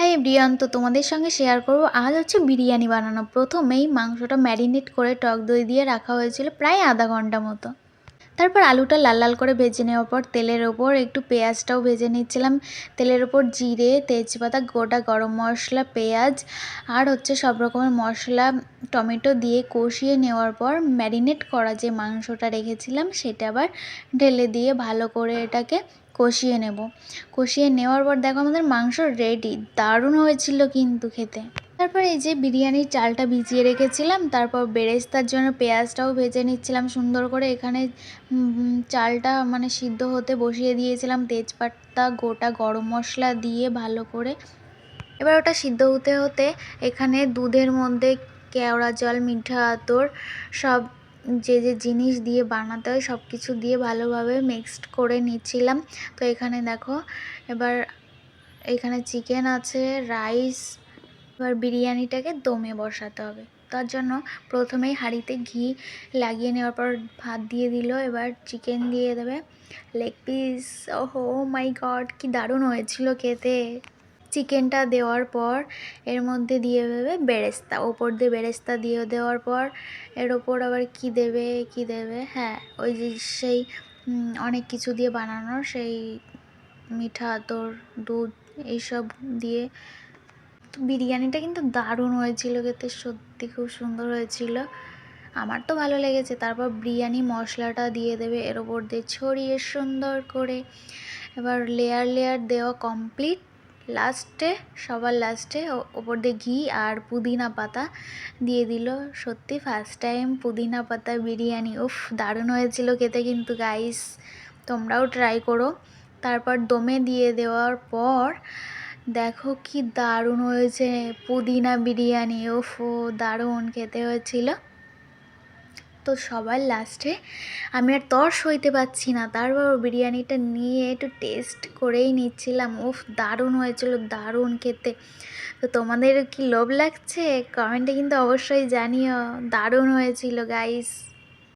Hi everyone, তো তোমাদের সঙ্গে শেয়ার করব আজ হচ্ছে বিরিয়ানি বানানো। প্রথমেই মাংসটা ম্যারিনেট করে টক দই দিয়ে রাখা হয়েছিল প্রায় আধা ঘন্টা মতো। তারপর আলুটা লাল লাল করে ভেজে নেওয়ার পর তেলের ওপর একটু পেঁয়াজটাও ভেজে নিচ্ছিলাম। তেলের ওপর জিরে, তেজপাতা, গোটা গরম মশলা, পেঁয়াজ আর হচ্ছে সব রকমের মশলা, টমেটো দিয়ে কষিয়ে নেওয়ার পর ম্যারিনেট করা যে মাংসটা রেখেছিলাম সেটা আবার ঢেলে দিয়ে ভালো করে এটাকে কষিয়ে নেব। কষিয়ে নেওয়ার পর দেখো আমাদের মাংস রেডি। দারুণ হয়েছিল কিন্তু খেতে। তারপর এই যে বিরিয়ানির চালটা ভিজিয়ে রেখেছিলাম, তারপর বেরেস্তার জন্য পেঁয়াজটাও ভেজে নিচ্ছিলাম সুন্দর করে। এখানে চালটা মানে সিদ্ধ হতে বসিয়ে দিয়েছিলাম, তেজপাতা, গোটা গরম মশলা দিয়ে ভালো করে। এবার ওটা সিদ্ধ হতে হতে এখানে দুধের মধ্যে কেওড়া জল, মিঠা আতর সব যে যে জিনিস দিয়ে বানাতে হয় সব কিছু দিয়ে ভালোভাবে মিক্সড করে নিচ্ছিলাম। তো এখানে দেখো এবার এখানে চিকেন আছে, রাইস। এবার বিরিয়ানিটাকে দমে বসাতে হবে। তার জন্য প্রথমেই হাঁড়িতে ঘি লাগিয়ে নেওয়ার পর ভাত দিয়ে দিল। এবার চিকেন দিয়ে দেবে, লেগ পিস। ওহো মাই গড, কি দারুণ হয়েছিল খেতে। চিকেনটা দেওয়ার পর এর মধ্যে দিয়ে দেবে বেরেস্তা, ওপর দিয়ে বেরেস্তা দিয়ে দেওয়ার পর এর ওপর আবার কি দেবে, হ্যাঁ ওই যে সেই অনেক কিছু দিয়ে বানানো সেই মিঠা আতর, দুধ এইসব দিয়ে। তো বিরিয়ানিটা কিন্তু দারুণ হয়েছিল খেতে, সত্যি খুব সুন্দর হয়েছিল, আমার তো ভালো লেগেছে। তারপর বিরিয়ানি মশলাটা দিয়ে দেবে এর ওপর দিয়ে ছড়িয়ে সুন্দর করে। এবার লেয়ার লেয়ার দেওয়া কমপ্লিট। লাস্টে সবার লাস্টে ওপর দিয়ে ঘি আর পুদিনা পাতা দিয়ে দিল। সত্যি ফার্স্ট টাইম পুদিনা পাতা বিরিয়ানি, উফ দারুণ হয়েছিল খেতে কিন্তু গাইস, তোমরাও ট্রাই করো। তারপর দমে দিয়ে দেওয়ার পর দেখো কি দারুণ হয়েছে পুদিনা বিরিয়ানি, উফ দারুণ খেতে হয়েছিল। তো সবার লাস্টে আমি আর তর সইতে পারছি না, তারপর বিরিয়ানিটা নিয়ে একটু টেস্ট করেই নিচ্ছিলাম। উফ দারুণ হয়েছিল, দারুণ খেতে। তো তোমাদের কি লোভ লাগছে? কমেন্টে কিন্তু অবশ্যই জানিও। দারুণ হয়েছিল গাইস।